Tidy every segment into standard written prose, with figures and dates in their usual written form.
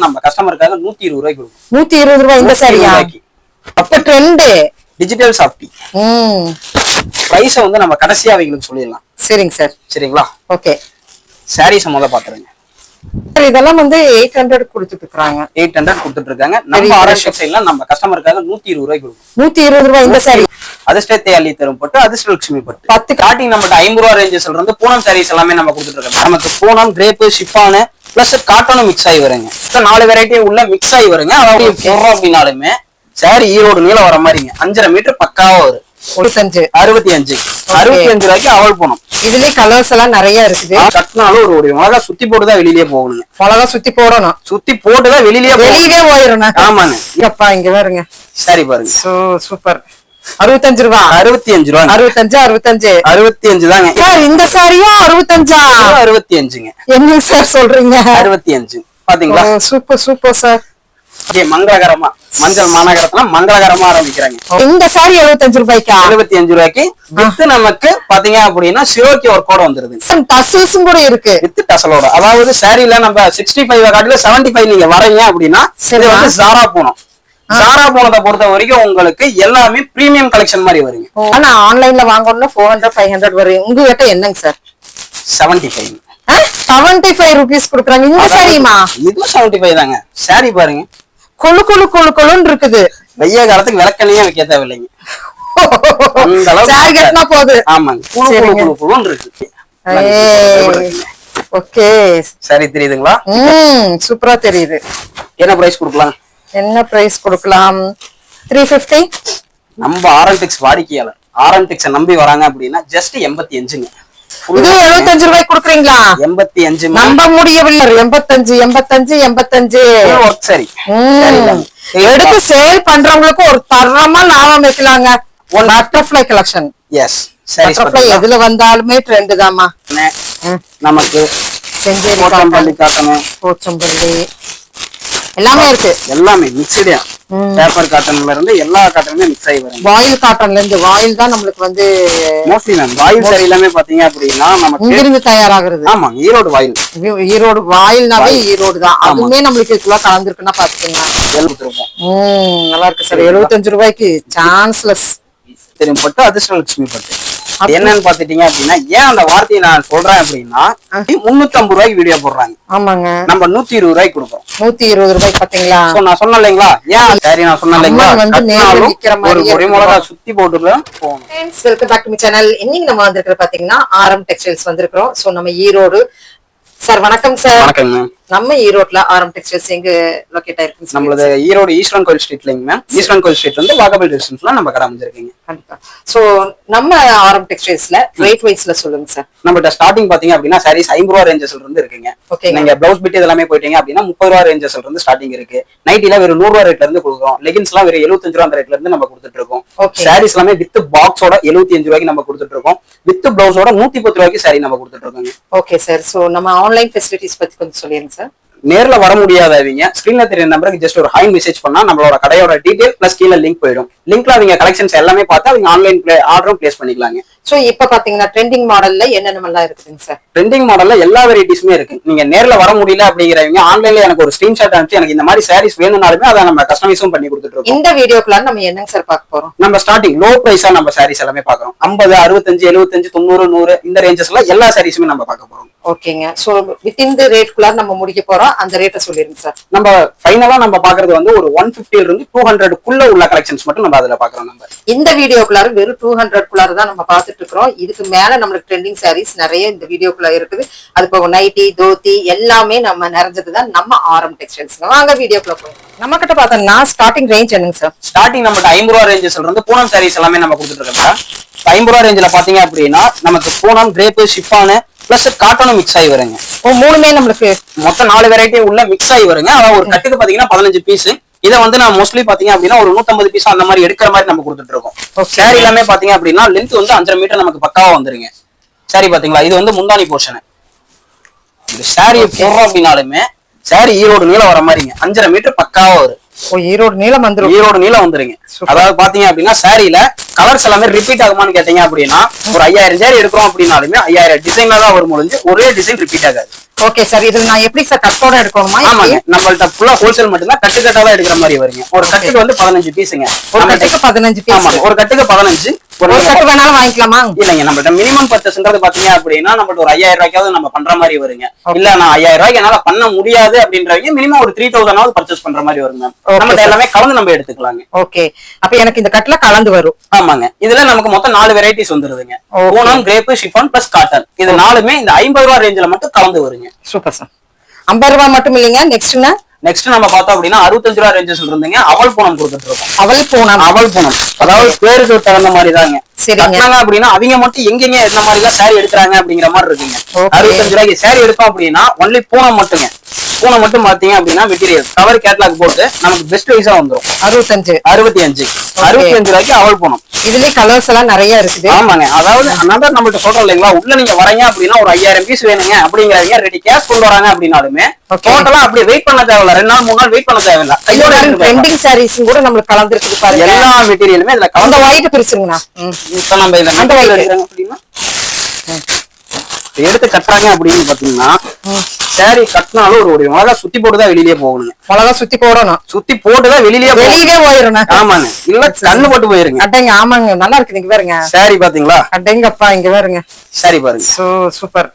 நம்ம கஸ்டமருக்காக 120 ரூபாய்க்கு கொடுக்கும். 120 ரூபாய் இந்த சாரியா? அப்ப ட்ரெண்ட் டிஜிட்டல் சாஃப்டி. பிரைஸ் வந்து நம்ம கடைசியா அவங்களுக்கு சொல்லிடலாம். சரிங்க சார். சரிங்களா? ஓகே. சாரீஸ் முதல்ல பாத்துருங்க. இதெல்லாம் வந்து 800 கொடுத்துட்டு இருக்காங்க. 800 கொடுத்துட்டு இருக்காங்க. நம்ம ஆர்எஸ் சைடுல நம்ம கஸ்டமருக்காக 120 ரூபாய்க்கு கொடுக்கும். 120 ரூபாய் இந்த சாரி. அதிர்ஷ்டத்தை அள்ளி தரும் பட்டு அதிர்ஷ்டலட்சுமி பட்டு 10 ஸ்டார்டிங் நமக்கு 50 ரூபாய் ரேஞ்சஸ்ல இருந்து பூனம் சாரீஸ் எல்லாமே நம்ம கொடுத்துட்டு இருக்கோம். நமக்கு பூனம், கிரேப், ஷிஃபான் பிளஸ் காட்டனும் மிக்ஸ் ஆகி வருங்க. 4 வெரைட்டி உள்ள மிக்ஸ் ஆகி வருங்க. அதாவது போடுறோம் அப்படின்னாலுமே சாரி ஈரோடு நீளம் வர மாதிரிங்க 5.5 மீட்டர் பக்காவா வரும். 65 ரூபாய்க்கு அவள் போனோம். இதுலயே கலர்ஸ் எல்லாம் நிறைய இருக்குது. கட்டினாலும் ஒரு மிளகா சுத்தி போட்டுதான் வெளியிலேயே போகணுங்க. மிளகா சுத்தி போடணும். சுத்தி போட்டுதான் வெளியிலேயே போயிடணும். ஆமாங்க. அப்பா இங்க பாருங்க. சரி பாருங்க. சூப்பர். 65 ரூபா. 65 ரூபா. 65 தாங்க சார். இந்த சாரியா 65? 65ங்க. என்னங்க சார் சொல்றீங்க? 65 பாத்தீங்களா? Super super sir. மங்களகரமா மஞ்சள் மாநகரத்துல மங்களகரமா ஆரம்பிக்கிறாங்க. இந்த சாரி 75 ரூபாய்க்கா? 75 ரூபாய்க்கு வித் நமக்கு பாத்தீங்க அப்படின்னா சிரோக்கி ஒர்க்கோட வந்துருது. டசல்ஸும் கூட இருக்கு. வித் டசலோட. அதாவது சாரில நம்ம 65 காட்டில 75 நீங்க வரீங்க அப்படின்னா இது வந்து ஜாரா போனோம். ஜாரா போனதை பொறுத்த வரைக்கும் உங்களுக்கு எல்லாமே பிரீமியம் கலெக்ஷன் மாதிரி வருங்க. ஆனா ஆன்லைன்ல வாங்கணும்னா 400 500 வரும். உங்ககிட்ட என்னங்க சார்? 75. 75 ரூபீஸ் கொடுக்குறாங்க இந்த சாரிமா? இது 75 தாங்க. சாரி பாருங்க கொழு கொழு கொழு கொழுன்னு இருக்குது. வெய்ய காலத்துக்கு விளக்கணையே வைக்க தேவையில்லைங்க. அந்த அளவுக்கு போகுது. ஆமாங்க. குழு குழு குழு குழுன்னு இருக்கு. ஓகே சரி தெரியுதுங்களா? சூப்பரா தெரியுது. என்ன பிரைஸ் கொடுக்கலாம்? என்ன பிரைஸ் கொடுக்கலாம்? 350. நம்ம ஆரன்டெக்ஸ் வாடிக்கையாளர் ஆரன்டெக்ஸை நம்பி வராங்க அப்படின்னா ஜஸ்ட் 85ங்க. இது 75 ரூபாய் கொடுக்குறீங்களா? 85 நம்ப முடியவில்லை. 85 சரி. எடுத்து சேல் பண்றவங்களுக்கு ஒரு தரமா லாபம் வைக்கலாங்க. One butterfly collection. எஸ் சரி. பட்டர்ஃப்ளை எதுல வந்தாலுமே ட்ரெண்ட் தாமா. நமக்கு போச்சம்பள்ளி காட்டன், போச்சம்பள்ளி எல்லாமே இருக்கு. எல்லாமே மிக்ஸ்டியா. பேப்பர் காட்டன்ல இருந்து எல்லா காட்டனுமே மிக்ஸ் ஆகி வரும். வாயில் காட்டன்ல இருந்து வாயில் தான் நமக்கு வந்து மோஸ்ட்லி மேம் வாயில் சாரி எல்லாமே பாத்தீங்க அப்படின்னா நமக்கு இங்க இருந்து தயாராகிறது. ஆமா ஈரோடு வாயில். ஈரோடு வாயில்னாவே ஈரோடு தான். அதுமே நம்மளுக்கு இதுல கலந்துருக்குன்னா பாத்துக்கோங்க. நல்லா இருக்கு சார். 75 ரூபாய்க்கு சான்ஸ்லெஸ் தெரியும் பட்டு அதிர்ஷ்டலட்சுமி பட்டு. என்னன்னு பாத்துட்டீங்க அப்படின்னா ஏன் அந்த வார்த்தையை நான் சொல்றேன் அப்படின்னா 350 ரூபாய்க்கு வீடியோ போடுறாங்க. ஆமாங்க. நம்ம 120 ரூபாய்க்கு கொடுப்போம். 120 ரூபாய்க்கு பாத்தீங்களா? நான் சொன்னேன் இல்லைங்களா? ஏன் சரி நான் சொன்னேன் இல்லைங்களா? ஒரு மிளகா சுத்தி போட்டுருக்கோம். Welcome back to my channel. இன்னைக்கு நம்ம வந்திருக்கிற பாத்தீங்கன்னா ஆரம் டெக்ஸ்டைல்ஸ் வந்திருக்கிறோம். சோ நம்ம ஈரோடு. சார் வணக்கம் சார். வணக்கம் மேம். நம்ம ஈரோட்ல ஆரம் டெக்ஸ்டைல்ஸ் எங்க லொகேட் ஆயிருக்கு? நம்மளது ஈரோடு ஈஸ்வரன் கோயில் ஸ்ட்ரீட்லங்க மேம். ஈஸ்வரன் கோயில் ஸ்ட்ரீட்ல இருந்து வாக்கபிள் டிஸ்டன்ஸ்ல நம்ம கடை அமைஞ்சிருக்கீங்க. கண்டிப்பா. சோ நம்ம ஆரம் டெக்ஸ்டைல்ஸ்ல ரேட் வைஸ்ல சொல்லுங்க சார். நம்மட்ட ஸ்டார்டிங் பாத்தீங்க அப்படின்னா சாரீஸ் 50 ரூபாய் ரேஞ்சஸ்ல இருந்து இருக்குங்க. நீங்க ப்ளவுஸ் பிட் இதெல்லாம் போயிட்டீங்க அப்படின்னா 30 ரூபாய் ரேஞ்சஸ்ல இருந்து ஸ்டார்டிங் இருக்கு. நைட்டில வெறும் 100 ரூபாய் ரேட்ல இருந்து கொடுக்குறோம். லெகின்ஸ் எல்லாம் வெறும் 75 ரூபாய் அந்த ரேட்ல இருந்து நம்ம கொடுத்துட்டு இருக்கோம். சாரீஸ் எல்லாமே வித் பாக்ஸோட 75 ரூபாய்க்கு நம்ம கொடுத்துட்டு இருக்கோம். வித் பிளவுஸோட 110 ரூபாய்க்கு சாரி நம்ம கொடுத்துட்டு இருக்கோம். Okay sir. சோ நம்ம ஆன்லைன் ஃபெசிலிட்டிஸ் பத்தி கொஞ்சம் சொல்லுங்க சார். நேர்ல வர முடியாதவங்க ஸ்கிரீன்ல தெரிய நம்பருக்கு ஜஸ்ட் ஒரு ஹாய் மெசேஜ் பண்ணா நம்மளோட கடையோட டீடைல் பிளஸ் கீழ லிங்க் போயிடும். லிங்க்ல அவங்க கலெக்ஷன்ஸ் எல்லாமே பார்த்து அவங்க ஆன்லைன் ஆர்டரும் பிளேஸ் பண்ணிக்கலாங்க. சோ இப்ப பாத்தீங்கன்னா ட்ரெண்டிங் மாடல்ல என்னென்னலாம் இருக்குங்க சார்? ட்ரெண்டிங் மாடல்ல எல்லா வெரைட்டிஸுமே இருக்கு. நீங்க நேர்ல வர முடியல அப்படிங்கிறவங்க ஆன்லைன்ல எனக்கு ஒரு ஸ்கிரீன்ஷாட் அனுப்பிச்சு எனக்கு இந்த மாதிரி சாரீஸ் வேணும்னாலுமே அதை நம்ம கஸ்டமைஸும் பண்ணி கொடுத்துட்டு இருக்கோம். இந்த வீடியோக்குள்ள நம்ம என்னங்க சார் பார்க்க போறோம்? நம்ம ஸ்டார்டிங் லோ பிரைஸா நம்ம சாரீஸ் எல்லாமே பாக்குறோம். 50, 65, 75, 90, 100 இந்த ரேஞ்சஸ்ல எல்லா சாரீஸுமே நம்ம பார்க்க போறோம். ஓகேங்க. சோ வித்தின் தி ரேட் குள்ள நம்ம முடிக்க போறோம். அந்த ரேட்ட சொல்லிருங்க சார். நம்ம ஃபைனலா நம்ம பாக்குறது வந்து ஒரு 150 இருந்து 200 குள்ள உள்ள கலெக்ஷன்ஸ் மட்டும் நம்ம அதுல பாக்குறோம். நம்ம இந்த வீடியோக்குள்ள வெறும் 200 குள்ள தான் நம்ம பார்த்துட்டு இருக்கோம். இதுக்கு மேல நம்மளுக்கு ட்ரெண்டிங் சாரீஸ் நிறைய இந்த வீடியோக்குள்ள இருக்குது. அது போக நைட்டி, தோத்தி எல்லாமே நம்ம நிறைஞ்சதுதான் நம்ம ஆரம் டெக்ஸ்டைல்ஸ். வாங்க வீடியோக்குள்ள போறோம். நம்ம கிட்ட பார்த்தோம்னா ஸ்டார்டிங் ரேஞ்ச் என்னங்க சார்? ஸ்டார்டிங் நமக்கு 50 ரூபாய் ரேஞ்சஸ்ல இருந்து பூனம் சாரீஸ் எல்லாமே நம்ம கொடுத்துட்டு இருக்கோம். 50 ரூபாய் ரேஞ்சில பாத்தீங்க அப்படின்னா நமக்கு பூனம், கிரேப், ஷிஃபான் பிளஸ் காட்டனும் மிக்ஸ் ஆகி வருங்க. மூணுமே நம்மளுக்கு மொத்தம் 4 வெரைட்டி உள்ள மிக்ஸ் ஆகி வருங்க. அதாவது ஒரு கட்டுக்கு பாத்தீங்கன்னா 15 பீஸ். இதை வந்து நான் மோஸ்ட்லி பாத்தீங்க அப்படின்னா ஒரு 150 பீஸ் அந்த மாதிரி எடுக்கிற மாதிரி நம்ம கொடுத்துட்டு இருக்கோம். சாரி எல்லாமே பாத்தீங்க அப்படின்னா லென்த் வந்து 5.5 மீட்டர் நமக்கு பக்காவா வந்துருங்க. சாரி பாத்தீங்களா? இது வந்து முந்தானி போர்ஷன். இந்த சாரி போடுறோம் அப்படின்னாலுமே சாரி ஈரோடு நீளம் வர மாதிரிங்க 5.5 மீட்டர் பக்காவா வரும். ஈரோடு நீளம் வந்துரும். ஈரோடு நீளம் வந்துருங்க. அதாவது பாத்தீங்க அப்படின்னா சாரியில கலர்ஸ் எல்லாமே ரிப்பீட் ஆகுமான்னு கேட்டீங்க அப்படின்னா ஒரு 5000 சாரி எடுக்கிறோம் அப்படின்னாலுமே 5000 டிசைன்ல தான் வரும். முடிஞ்சு ஒரே டிசைன் ரிப்பீட் ஆகாது. ஓகே சார், இது நான் எப்படி சார் கட்டோட எடுக்கணுமா? ஆமாங்க, நம்மள்ட்ட ஃபுல்லா ஹோல்சேல் மட்டும்தான், கட்டு கட்டாதான் எடுக்கிற மாதிரி வருங்க. ஒரு கட்டுக்கு வந்து 15 பீஸுங்க. ஒரு கட்டுக்கு 15 பீஸ். ஆமா, ஒரு கட்டுக்கு 15. ஒரு கட்டு வேணாலும் வாங்கிக்கலாமா? இல்லைங்க, நம்மள்ட்ட மினிமம் பர்ச்சேஸ்ன்றது பாத்தீங்க அப்படின்னா நம்மள்ட்ட ஒரு 5000 ரூபாய்க்காவது நம்ம பண்ற மாதிரி வருங்க. இல்ல நான் 5000 ரூபாய்க்கு என்னால பண்ண முடியாது அப்படின்றவங்க மினிமம் ஒரு 3000 பர்ச்சேஸ் பண்ற மாதிரி வருங்க. நம்மள்ட்ட எல்லாமே கலந்து நம்ம எடுத்துக்கலாங்க. ஓகே, அப்ப எனக்கு இந்த கட்டுல கலந்து வரும். ஆமாங்க, இதுல நமக்கு மொத்தம் 4 வெரைட்டிஸ் வந்துருதுங்க. Poonam, crepe, chiffon plus cotton. இது 4மே இந்த 50 ரூபாய் ரேஞ்சில மட்டும் கலந்து வருங்க. Super sir. 50 ரூபாய் மட்டும் இல்லைங்க. நெக்ஸ்ட் நம்ம பார்த்தோம் அப்படின்னா 65 ரூபாய் ரேஞ்சஸ்ல இருந்துங்க அவல் பூனம் கொடுத்துட்டு இருக்கோம். அவல் பூனம் அதாவது பேருக்கு தகுந்த மாதிரி தாங்க. கட்டினாங்க அப்படின்னா அவங்க மட்டும் எங்கெங்க என்ன மாதிரி சாரி எடுக்கிறாங்க அப்படிங்கிற மாதிரி இருக்குங்க. 65 ரூபாய்க்கு சாரி எடுப்போம் அப்படின்னா ஒன்லி பூனம் மட்டுங்க. பூனை மட்டும் பாத்தீங்க அப்படின்னா மெட்டீரியல் கவர் கேட்லாக் போட்டு நமக்கு பெஸ்ட் வைஸா வந்துரும். 65 ரூபாய்க்கு அவல் பூனம். இதுலயே கலர்ஸ் எல்லாம் நிறைய இருக்குது. ஆமாங்க, அதாவது அதான் நம்மள்ட்ட சொல்றோம் இல்லைங்களா, உள்ள நீங்க வரீங்க அப்படின்னா ஒரு 5000 பீஸ் வேணுங்க அப்படிங்கிறீங்க, ரெடி கேஷ் கொண்டு வராங்க அப்படின்னாலுமே டோட்டலா அப்படியே வெயிட் பண்ண தேவையில்ல, 2 நாள் 3 நாள் வெயிட் பண்ண தேவையில்ல. ட்ரெண்டிங் சாரீஸ் கூட நம்மளுக்கு கலந்துருக்கு பாருங்க. எல்லா மெட்டீரியலுமே இதுல கலந்த ஒயிட் பிரிச்சுங்கண்ணா. இப்ப நம்ம இந்த எடுக்கிறாங்க அப்படின்னா எடுத்து கட்டுறாங்க அப்படின்னு பாத்தீங்கன்னா சாரி கட்டினாலும் ஒரு மிளகா சுத்தி போட்டுதான் வெளியிலேயே போகணுங்க. மிளகா சுத்தி போடணும், சுத்தி போட்டுதான் வெளியிலேயே போயிடணும். ஆமாங்க, இல்ல கண்ணு போட்டு போயிருங்க. அடங்க, ஆமாங்க, நல்லா இருக்குது. இங்க பாருங்க சாரி பாத்தீங்களா? அடங்கப்பா, இங்க பாருங்க சாரி பாருங்க. சூப்பர்.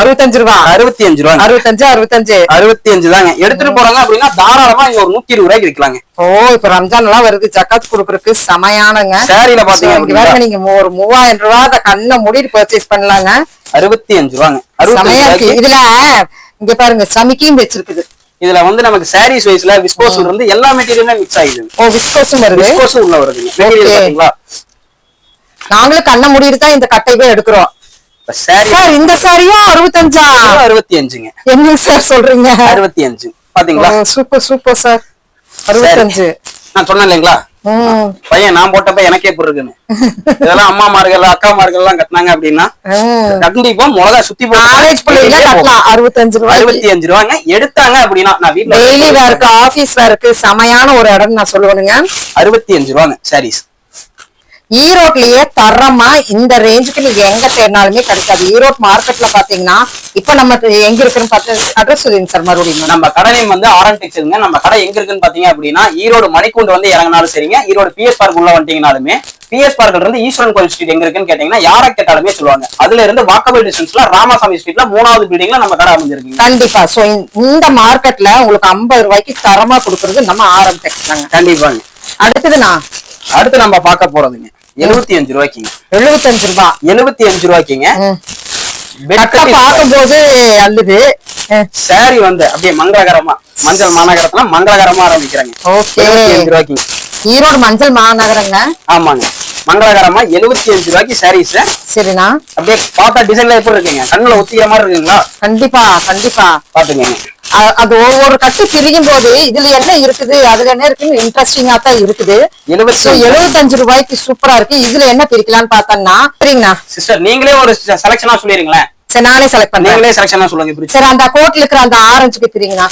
65 ரூபாய். 65 ரூபாய். 65 தாங்க. எடுத்துட்டு போறாங்க அப்படின்னா தாராளமா இங்க ஒரு 120 ரூபாய்க்கு விற்கலாங்க. ஓ, இப்ப ரம்ஜான் எல்லாம் வருது, ஜக்காத் கொடுக்கறதுக்கு சமையானங்க. சாரியில பாத்தீங்க நீங்க ஒரு 3000 ரூபாய் கண்ணை மூடிட்டு பர்ச்சேஸ் பண்ணலாங்க. 65 ரூபாங்க. இதுல இங்க பாருங்க சமிக்கியும் வச்சிருக்குது. இதுல வந்து நமக்கு சாரீஸ் வைஸ்ல விஸ்கோஸ்ல இருந்து எல்லா மெட்டீரியலுமே மிக்ஸ் ஆயிடுது. ஓ, விஸ்கோஸும் வருது. விஸ்கோஸும் உள்ள வருதுங்க. மெட்டீரியல் பாத்தீங்களா? நாங்களும் கண்ணை மூடிட்டு தான் இந்த கட்டையே எடுக்கிறோம். சார் இந்த சாரியும் 65 65ங்க. என்ன சார் சொல்றீங்க? 65 பாத்தீங்களா? Super sir. 65 நான் சொன்னேன் இல்லைங்களா, பையன் நான் போட்டப்ப எனக்கே எப்படி இருக்குன்னு. இதெல்லாம் அம்மாமார்கள் அக்காமார்கள் எல்லாம் கட்டினாங்க அப்படின்னா கண்டிப்பா மிளகா சுத்தி போட்டு 65 ரூபாங்க. எடுத்தாங்க அப்படின்னா நான் வீட்டுல டெய்லி வேர்க்கு ஆபீஸ் வேர்க்கு சமையான ஒரு இடம் நான் சொல்லுவேனுங்க. 65 ரூபாங்க சாரீஸ். ஈரோட்லயே தரமா இந்த ரேஞ்சுக்கு நீங்க எங்க தேடினாலுமே கிடைக்காது. ஈரோட் மார்க்கெட்ல பாத்தீங்கன்னா இப்ப நம்ம எங்க இருக்குன்னு பார்த்து அட்ரஸ் சொல்லுங்க சார் மறுபடியும். நம்ம கடை வந்து ஆரம்பிச்சிருங்க. நம்ம கடை எங்க இருக்குன்னு பாத்தீங்க அப்படின்னா ஈரோடு மணிக்கூண்டு வந்து இறங்கினாலும் சரிங்க, ஈரோடு பிஎஸ் பார்க் உள்ள வந்துட்டீங்கனாலுமே பிஎஸ் பார்க்ல இருந்து ஈஸ்வரன் கோயில் ஸ்ட்ரீட் எங்க இருக்குன்னு கேட்டீங்கன்னா யார கேட்டாலுமே சொல்லுவாங்க. அதுல இருந்து வாக்கபிள் டிஸ்டன்ஸ்ல ராமசாமி ஸ்ட்ரீட்ல 3வது பில்டிங்ல நம்ம கடை அமைஞ்சிருக்கு. கண்டிப்பா. சோ இந்த மார்க்கெட்ல உங்களுக்கு 50 ரூபாய்க்கு தரமா கொடுக்கறது நம்ம ஆரம்பிச்சு கண்டிப்பாங்க. அடுத்து நம்ம பார்க்க போறதுங்க 75 ரூபாய்க்குங்க. 75 ரூபாய்க்குங்க. பார்க்கும்போது அல்லது சாரி வந்து அப்படியே மங்களகரமா மஞ்சள் மாநகரத்துல மங்களகரமா ஆரம்பிக்கிறாங்க. 75 ரூபாய்க்குங்க. ஈரோடு மஞ்சள் மாநகரங்க. ஆமாங்க, மங்களகரமா 75 ரூபாய்க்கு சாரீஸ். சரிண்ணா. அப்படியே பார்த்தா டிசைன்ல எப்படி இருக்குங்க, கண்ணுல ஒத்திக்கிற மாதிரி இருக்குங்களா? கண்டிப்பா பாத்துங்க. அது ஒவ்வொரு கட்டு பிரியும் போது இதுல என்ன இருக்குது அதுல என்ன இருக்குன்னு இன்ட்ரெஸ்டிங்கா தான் இருக்குது. 75 ரூபாய்க்கு சூப்பரா இருக்கு. இதுல என்ன பிரிக்கலாம்னு பார்த்தோம்னா சரிங்கண்ணா. சிஸ்டர் நீங்களே ஒரு செலக்ஷனா சொல்லிருங்களேன். சரி, நானே செலக்ட் பண்ணேன். நீங்களே செலக்ஷனா சொல்லுங்க. சரி, அந்த கோட்ல இருக்கிற அந்த ஆரஞ்சுக்கு பிரிங்கண்ணா.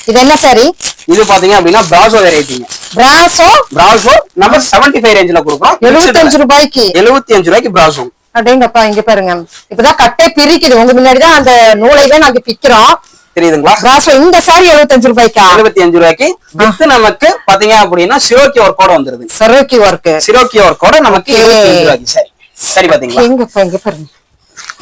இது என்ன சாரி? இது பாத்தீங்க அப்படின்னா பிராசோ வெரைட்டிங்க. பிராசோ நம்ம 75 ரேஞ்சில கொடுக்குறோம். 75 ரூபாய்க்கு. 75 ரூபாய்க்கு பிராசோ. அடேங்கப்பா, இங்க பாருங்க, இப்பதான் கட்டை பிரிக்குது. உங்க முன்னாடிதான் அந்த நூலைவே நாங்க பிக்கிறோம். தெரியுதுங்களா? பிராசோ இந்த சாரி 75 ரூபாய்க்கா? 75 ரூபாய்க்கு. வித் நமக்கு பாத்தீங்க அப்படின்னா சிரோக்கி ஒர்க்கோட வந்துருது. சிரோக்கி ஒர்க்கோட நமக்கு 75 ரூபாய்க்கு சாரி. சரி பாத்தீங்களா? இங்க பாருங்க,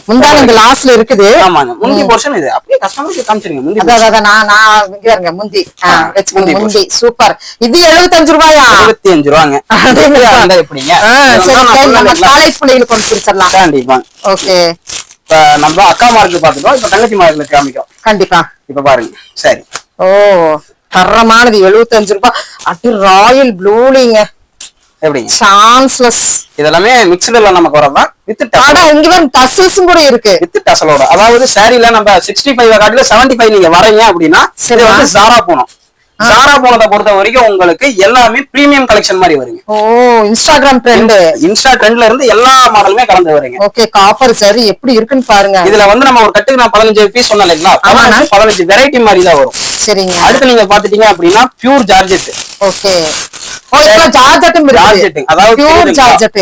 முந்தான இந்த லாஸ்ட்ல இருக்குது. ஆமாங்க, முந்தி போர்ஷன் இது. அப்படியே கஸ்டமருக்கு காமிச்சிருங்க. முந்தி நான் இங்க இருங்க, முந்தி முந்தி சூப்பர். இது 75 ரூபாயா? 75 ரூபாங்க. அந்த எப்படிங்க நம்ம காலேஜ் பிள்ளைகளுக்கு கொண்டு கொடுத்துடலாம். கண்டிப்பா. ஓகே, இப்ப நம்ம அக்கா மார்க்கு பாத்துட்டோம். இப்ப தங்கச்சி மார்க்கு காமிக்கிறோம். கண்டிப்பா. இப்ப பாருங்க சரி. ஓ, தரமானது 75 ரூபாய். அது ராயல் ப்ளூலிங்க. எப்படிங்க? சான்ஸ்லெஸ். இதெல்லாமே மிக்ஸ்டுல நமக்கு வரதான். வித் டசல். இங்க வந்து டசல்ஸும் கூட இருக்கு. வித் டசலோட. அதாவது சாரில நம்ம 65 காட்டில 75 நீங்க வரீங்க அப்படின்னா இது வந்து சாரா போனோம். சாரா போனதை பொறுத்த வரைக்கும் உங்களுக்கு எல்லாமே பிரீமியம் கலெக்ஷன் மாதிரி வருங்க. ஓ, இன்ஸ்டாகிராம் ட்ரெண்ட்ல இருந்து எல்லா மாடலுமே கலந்து வருங்க. ஓகே, காப்பர் சாரி எப்படி இருக்குன்னு பாருங்க. இதுல வந்து நம்ம ஒரு கட்டுக்கு நான் 15 பீஸ் சொன்னேன் இல்லைங்களா? 15 வெரைட்டி மாதிரி தான் வரும். சரிங்க. அடுத்து நீங்க பாத்துட்டீங்க அப்படின்னா பியூர் ஜார்ஜெட். ஓகே. ஓ, இப்ப ஜார்ஜெட்டும் இருக்கு. அதாவது பியூர் ஜார்ஜெட்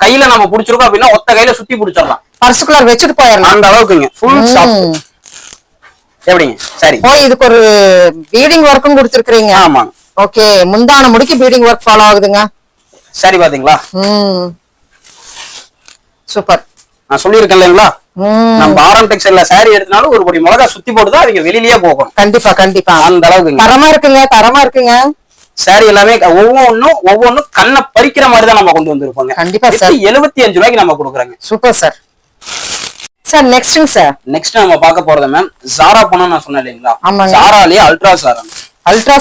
கையில நம்ம புடிச்சிருக்கோம் அப்படின்னா ஒத்த கையில சுத்தி புடிச்சிடலாம். பர்சுக்குலர் வச்சுட்டு போயிடலாம் அந்த அளவுக்குங்க ஃபுல் சாஃப்ட். எப்படிங்க சரி இதுக்கு ஒரு பீடிங் ஒர்க்கும் கொடுத்துருக்கீங்க. ஆமாங்க. ஓகே, முந்தான முடிக்கு பீடிங் ஒர்க் ஃபாலோ ஆகுதுங்க. சரி பாத்தீங்களா, சூப்பர். நான் சொல்லியிருக்கேன் இல்லைங்களா, நம்ம ஆரம் டெக்ஸ்டைல்ல சாரி எடுத்தனாலும் ஒரு படி மிளகா சுத்தி போட்டுதான் அவங்க வெளியிலேயே போகும். கண்டிப்பா கண்டிப்பா அந்த அளவுக்கு தரமா இருக்குங்க, தரமா இருக்குங்க. சாரி எல்லாமே ஒவ்வொன்னும் கண்ணை பறிக்கிற மாதிரி தான் நம்ம கொண்டு வந்திருப்போங்க. கண்டிப்பா சார். 75 ரூபாய்க்கு நம்ம கொடுக்குறோங்க. Super sir. சார் நெக்ஸ்ட்ங்க சார், நெக்ஸ்ட் நம்ம பார்க்க போறது மேம் ஜாரா போனா நான் சொன்னேன் இல்லைங்களா, ஆமாங்க. ஜாராலயே அல்ட்ரா சாரா. அல்ட்ரா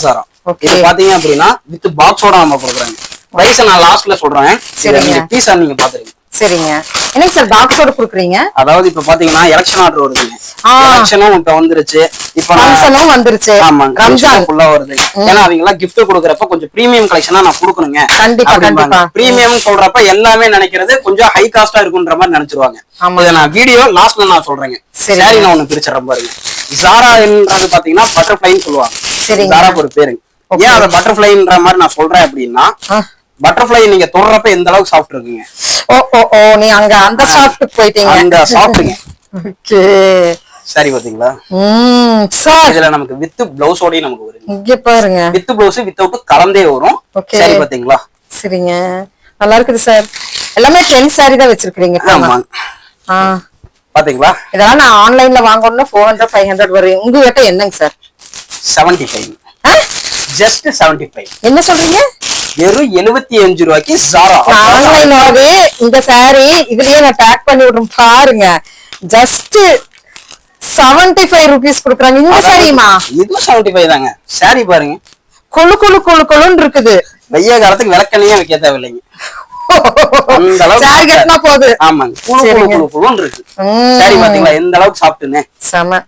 சாரா ஓகே, இது பாத்தீங்க அப்படின்னா வித் பாக்ஸோட நம்ம கொடுக்குறாங்க. பிரைஸ் நான் லாஸ்ட்ல சொல்றேன். சரிங்க. பீஸ் நீங்க பாத்துருங்க. சரிங்க. என்ன சார் பாக்ஸோட குடுக்குறீங்க? அதாவது இப்ப பாத்தீங்கன்னா எலெக்ஷன் ஆர்டர் வருதுங்க. எலெக்ஷனும் இப்ப வந்துருச்சு. இப்ப ஃபங்க்ஷனும் வந்துருச்சு. ஆமாங்க, ரம்ஜான் ஃபுல்லா வருது. ஏன்னா அவங்க எல்லாம் gift கொடுக்கறப்ப கொஞ்சம் பிரீமியம் கலெக்ஷனா நான் கொடுக்கணுங்க. கண்டிப்பா கண்டிப்பா. பிரீமியம் சொல்றப்ப எல்லாமே நினைக்கிறது கொஞ்சம் ஹை காஸ்டா இருக்குன்ற மாதிரி நினைச்சிருவாங்க. இத நான் வீடியோ லாஸ்ட்ல நான் சொல்றேங்க. சரி, நான் ஒண்ணு பிரிச்சறேன் பாருங்க. ஜாரா என்றது பாத்தீங்கன்னா பட்டர்ஃப்ளைன்னு சொல்லுவாங்க. ஜாரா ஒரு பேருங்க. ஏன் அத பட்டர்ஃப்ளைன்ற மாதிரி நான் சொல்றேன் அப்படின்னா, பட்டர்ஃப்ளை நீங்க தொடுறப்ப எந்த அளவுக்கு சாஃப்ட் இருக்குங்க. நீ அங்க அந்த சாஃப்ட் போயிட்டீங்க. அந்த சாஃப்ட்ங்க. ஓகே, சரி பாத்தீங்களா. சார் இதுல நமக்கு வித் பிளவுஸோடயே நமக்கு வருங்க. இங்க பாருங்க, வித் பிளவுஸ் வித்அவுட் கலந்தே வரும். சரி பாத்தீங்களா. சரிங்க, நல்லா இருக்குது சார். எல்லாமே 10 saree தான் வச்சிருக்கீங்க. ஆமா, பாத்தீங்களா. இதெல்லாம் நான் ஆன்லைன்ல வாங்கணும்னா 400 500 வரும். உங்ககிட்ட என்னங்க சார்? 75. ஜஸ்ட் 75. என்ன சொல்றீங்க? வெறும் 75 ரூபாய்க்கு ஜாரா. ஆன்லைனாவே இந்த saree இதுலயே நான் டேக் பண்ணி விடுறேன் பாருங்க. ஜஸ்ட் 75 rupees கொடுக்குறாங்க. இந்த சாரிமா இது 75 தாங்க. சாரி பாருங்க, கொழு கொழு கொழு கொழுன்னு இருக்குது. வெய்ய காலத்துக்கு விளக்கணையே வைக்க தேவையில்லைங்க. அந்த அளவுக்கு சாரி கட்டினா போகுது. ஆமாங்க, குளு குளு குளு குளுன்னு இருக்கு. சாரி பாத்தீங்களா எந்த அளவுக்கு சாப்பிட்டுன்னு. செம.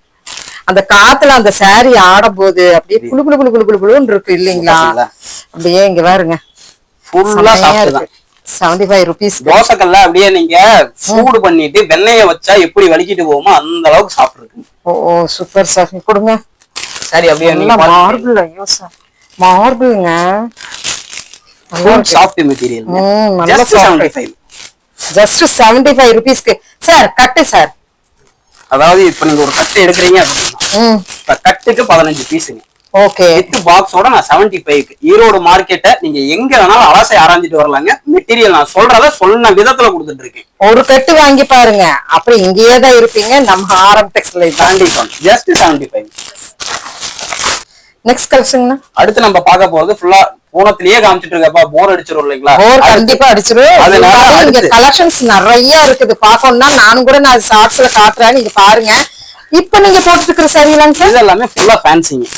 அந்த காத்துல அந்த சாரி ஆடும் போது அப்படியே குளு குளு குளு குளு குளு குளுன்னு இருக்கு இல்லீங்களா. அப்படியே இங்க பாருங்க, ஃபுல்லா சாப்பிட்டு தான் 75 rupees. தோசைக்கல்ல அப்படியே நீங்க சூடு பண்ணிட்டு வெண்ணெய வச்சா எப்படி வலிக்கிட்டு போகுமோ அந்த அளவுக்கு சாப்பிட்டு இருக்கு. ஓ சூப்பர் சார், கொடுங்க. சரி, அப்படியே மார்பிள். ஐயோ சார், மார்பிள்ங்க. Full soft material. Just 75. Just 75 rupeesக்கு சார் கட்டு சார். அதாவது இப்ப நீங்க ஒரு கட்டு எடுக்கிறீங்க அப்படின்னா கட்டுக்கு 15 பீஸுங்க. ஓகே, வித் பாக்ஸோட நான் 75க்கு ஈரோடு மார்க்கெட்டை நீங்க எங்க வேணாலும் அலசை ஆராய்ஞ்சிட்டு வரலாங்க. மெட்டீரியல் நான் சொல்றத சொன்ன விதத்துல கொடுத்துட்டு இருக்கேன். ஒரு கட்டு வாங்கி பாருங்க, அப்புறம் இங்கேயே தான் இருப்பீங்க நம்ம ஆரம் டெக்ஸ்டைல். கண்டிப்பா ஜஸ்ட் 75. நெக்ஸ்ட் கலெக்ஷன் அடுத்து நம்ம பார்க்க போறது ஃபுல்லா பூனத்திலேயே காமிச்சிட்டு இருக்கப்பா, போர் அடிச்சிரும் இல்லைங்களா. போர் கண்டிப்பா அடிச்சிரும். அதனால இங்க கலெக்ஷன்ஸ் நிறைய இருக்குது. பாக்கணும்னா நானும் கூட நான் ஷார்ட்ஸ்ல காட்டுறேன், நீங்க பாருங்க. இப்ப நீங்க போட்டுருக்கிற சாரிலாம் சார் இது எல்லாமே ஃபுல்லா ஃபேன்சிங்க.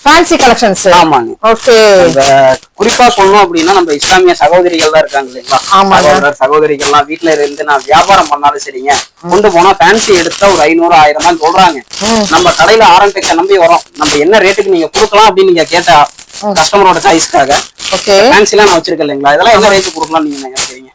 Fancy collections. ஆமாங்க. ஓகே, குறிப்பா சொல்லணும் அப்படின்னா நம்ம இஸ்லாமிய சகோதரிகள் தான் இருக்காங்க இல்லைங்களா. சகோதரர் சகோதரிகள்லாம் வீட்டுல இருந்து நான் வியாபாரம் பண்ணாலும் சரிங்க, கொண்டு போனா ஃபேன்சி எடுத்தா ஒரு 500 1000 தான் சொல்றாங்க. நம்ம கடையில ஆரம் டெக்ஸை நம்பி வரோம், நம்ம என்ன ரேட்டுக்கு நீங்க கொடுக்கலாம் அப்படின்னு நீங்க கேட்டா கஸ்டமரோட சாய்ஸ்க்காக ஃபேன்சிலாம் நான் வச்சிருக்கேன் இல்லைங்களா. இதெல்லாம் என்ன ரேட்டு கொடுக்கலாம் நீங்க நினைக்கிறீங்க?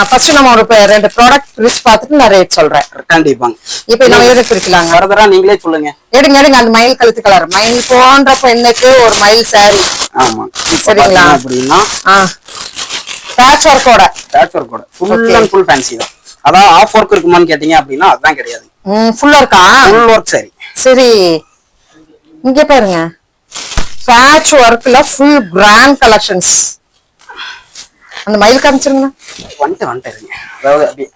ஃபர்ஸ்ட் நம்ம ஒரு 2 ப்ராடக்ட் ரிச் பார்த்துட்டு நான் ரேட் சொல்றேன். கண்டிப்பாங்க. இப்போ நம்ம எதை பிரிக்கலாங்க? ஃபர்தரா நீங்களே சொல்லுங்க. எடுங்க அந்த மயில் கழுத்து கலர், மயில் போன்ற பெண்ணுக்கு ஒரு மயில் சாரி. ஆமா, சரிங்களா. அப்படின்னா பேட்ச் ஒர்க்கோட ஃபுல் அண்ட் ஃபுல் ஃபேன்சி தான். அதான் ஆஃப் ஒர்க் இருக்குமான்னு கேட்டீங்க அப்படின்னா அதுதான் கிடையாது. ஃபுல்லா இருக்கா? Full work. சரி சரி, இங்க பாருங்க, பேட்ச் ஒர்க்ல ஃபுல் கிராண்ட் கலெக்ஷன்ஸ். அந்த மயில் காமிச்சிருங்க. வந்துட்டேங்க. அதாவது அப்படியே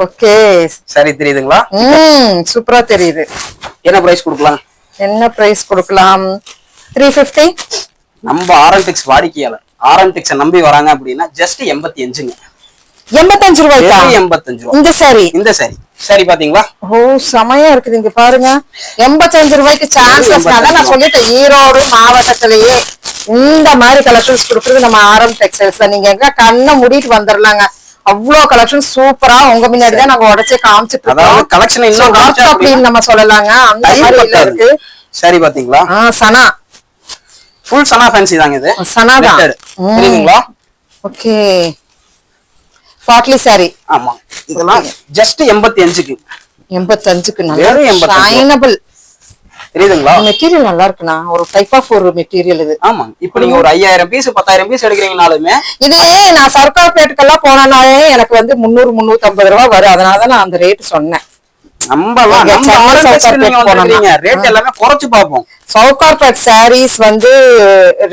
ஓகே, சரி தெரியுதுங்களா. சூப்பரா தெரியுது. என்ன பிரைஸ் கொடுக்கலாம்? 350. நம்ம ஆரன்டெக்ஸ் வாடிக்கையாளர் ஆரன்டெக்ஸை நம்பி வராங்க அப்படின்னா ஜஸ்ட் 85ங்க. 85 ரூபாய்க்கா? 85 ரூபாய் இந்த சாரி. சரி பாத்தீங்களா. ஓ செமையா இருக்குது. இங்க பாருங்க, 85 ரூபாய்க்கு சான்சஸ். அதான் நான் சொல்லிட்டேன், ஈரோடு மாவட்டத்திலேயே இந்த மாதிரி கலெக்ஷன்ஸ் கொடுக்குறது நம்ம ஆரம் டெக்ஸ்டைல்ஸ். நீங்க எங்க கண்ணை மூடிட்டு வந்துடலாங்க. அவ்வளவு கலெக்ஷன் சூப்பரா உங்க முன்னாடி தான் நாங்க உடச்சே காமிச்சிட்டு இருக்கோம். கலெக்ஷன் இன்னும் அப்படின்னு நம்ம சொல்லலாங்க. அந்த மாதிரி இருக்கு. சரி பாத்தீங்களா. சனா ஃபுல் சனா ஃபேன்சி தாங்க இது. சனா தான் தெரியுங்களா. ஓகே, பாட்லி சாரி. ஆமா, இதெல்லாம் ஜஸ்ட் 85க்கு. 85க்கு நல்ல ஷைனபிள். தெரியுதுங்களா? மெட்டீரியல் நல்லா இருக்குண்ணா, ஒரு டைப் ஆஃப் ஒரு மெட்டீரியல் இது. ஆமா, இப்ப நீங்க ஒரு 5000 பீஸ் 10,000 பீஸ் எடுக்கிறீங்கனாலுமே இதுலயே நான் சர்க்கார்பேட்டுக்கெல்லாம் போனாலே எனக்கு வந்து 300 350 ரூபாய் வரும். அதனாலதான் நான் அந்த ரேட் சொன்னேன். ரேட் எல்லாமே குறைச்சு பார்ப்போம். சவுகார்பேட் சாரீஸ் வந்து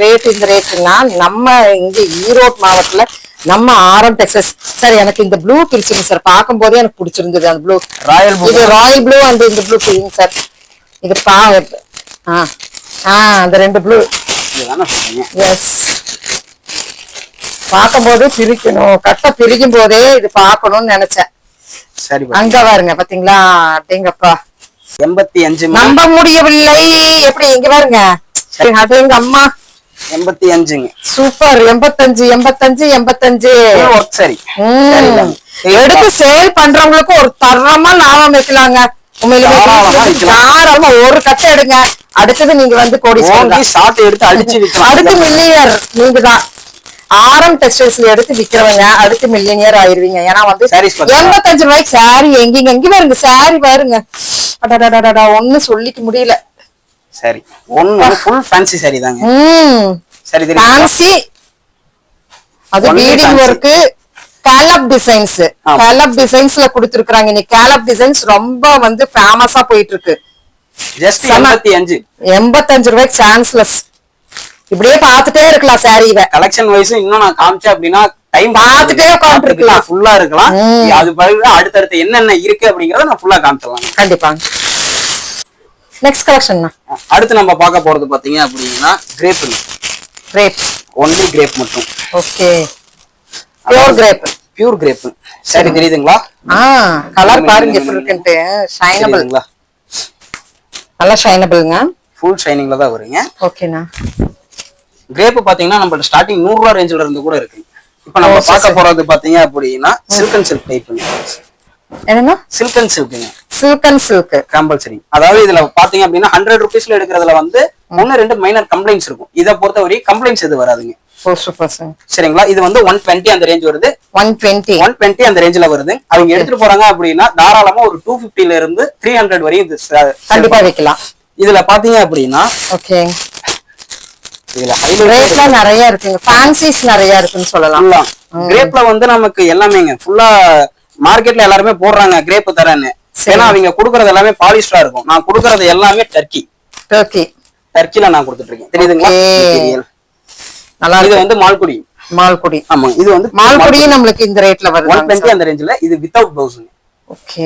ரேட் இந்த ரேட்னா நம்ம இங்க ஈரோடு மாவட்டத்துல நம்ம ஆரம் டெக்ஸ்டைல்ஸ். சார் எனக்கு இந்த ப்ளூ பிரிச்சுங்க சார், பார்க்கும் போதே எனக்கு பிடிச்சிருந்தது அந்த ப்ளூ. ராயல் ப்ளூ, இது ராயல் ப்ளூ அண்ட் இந்த ப்ளூ பிரிங்க சார். இது அந்த ரெண்டு ப்ளூ. எஸ், பார்க்கும் போதே பிரிக்கணும், கட்ட பிரிக்கும் போதே இது பார்க்கணும்னு நினைச்சேன். சரி, அங்க பாருங்க பாத்தீங்களா, அப்படிங்கப்பா 85 நம்ப முடியவில்லை. எப்படி இங்க பாருங்க, அது எங்க அம்மா 85ங்க. சூப்பர். 85 85 85. சரி, எடுத்து சேல் பண்றவங்களுக்கு ஒரு தரமா லாபம் வைக்கலாங்க. தாராளமா ஒரு கட்டை எடுங்க, அடுத்தது நீங்க வந்து கோடி எடுத்து அடிச்சு அடுத்து மில்லியனர் நீங்க தான். ஆரம் டெக்ஸ்டைல்ஸ்ல எடுத்து விக்கிறவங்க அடுத்து மில்லியனியர் ஆயிருவீங்க. ஏன்னா வந்து 85 ரூபாய்க்கு சாரி எங்கீங்க எங்க பாருங்க, சாரி பாருங்க, ஒண்ணு சொல்லிக்க முடியல. சரி, ஒண்ணு ஃபுல் ஃபேன்சி சாரி தாங்க. சரி, ஃபேன்சி, அது பீடிங் வர்க், கேலப் டிசைன்ஸ். கேலப் டிசைன்ஸ்ல கொடுத்திருக்காங்க. இன்னைக்கு கேலப் டிசைன்ஸ் ரொம்ப வந்து ஃபேமஸா போயிட்டு இருக்கு. ஜஸ்ட் 85 ரூபாய்க்கு சான்ஸ்லெஸ். இப்படியே பாத்துட்டே இருக்கலாம் சாரியில. கலெக்ஷன் வைஸ் இன்னும் நான் காமிச்சேன் அப்படின்னா டைம் பாத்துட்டே உட்காந்துருக்கலாம், ஃபுல்லா இருக்கலாம். அது பிறகு அடுத்தடுத்து என்னென்ன இருக்கு அப்படிங்கறத நான் ஃபுல்லா காமிச்சிடலாம். கண்டிப்பா. நெக்ஸ்ட் கலெக்ஷன் அடுத்து நம்ம பார்க்க போறது பாத்தீங்க அப்படின்னா கிரேப். ஒன்லி கிரேப் மட்டும். Okay, pure crepe. Pure crepe. சரி, தெரியுதுங்களா? கலர் பாருங்க எப்படி இருக்குன்னு. ஷைனபிள், நல்லா ஷைனபிள்ங்க. ஃபுல் ஷைனிங்ல தான் வருங்க. ஓகேண்ணா. கிரேப் பாத்தீங்கன்னா நம்ம ஸ்டார்டிங் 100 ரூபாய் ரேஞ்சில இருந்து கூட இருக்கு. இப்ப நம்ம பார்க்க போறது பாத்தீங்க அப்படின்னா சில்க் அண்ட் சில்க் டைப்ங்க. என்னன்னா சில்க் அண்ட் சில்க்ங்க. Silk and silk compulsory. அதாவது இதுல பாத்தீங்க அப்படின்னா 100 ரூபீஸ்ல எடுக்கிறதுல வந்து 1-2 மைனர் கம்ப்ளைண்ட்ஸ் இருக்கும். இதை பொறுத்தவரை கம்ப்ளைண்ட்ஸ் எது வராதுங்க. சரிங்களா? இது வந்து 120 அந்த ரேஞ்ச் வருது. 120 அந்த ரேஞ்சில வருது. அவங்க எடுத்துட்டு போறாங்க அப்படின்னா தாராளமா ஒரு 250ல இருந்து 300 வரையும் கண்டிப்பா வைக்கலாம். இதுல பாத்தீங்க அப்படின்னா ஓகே, இதுல ரேட்ல நிறைய இருக்குங்க, ஃபேன்சிஸ் நிறைய இருக்குன்னு சொல்லலாம். கிரேப்ல வந்து நமக்கு எல்லாமேங்க ஃபுல்லா மார்க்கெட்ல எல்லாருமே போடுறாங்க கிரேப் தரேன்னு. ஏன்னா அவங்க குடுக்கறது எல்லாமே பாலிஸ்டரா இருக்கும். நான் குடுக்கறது எல்லாமே டர்க்கில நான் கொடுத்துட்டு இருக்கேன். தெரியுதுங்களா? நல்லா இது வந்து மால்குடி. ஆமா, இது வந்து மால்குடியும் நம்மளுக்கு இந்த ரேட்ல வருது. 120 அந்த ரேஞ்சில. இது வித்தவுட் ப்ளவுஸ்ங்க. ஓகே,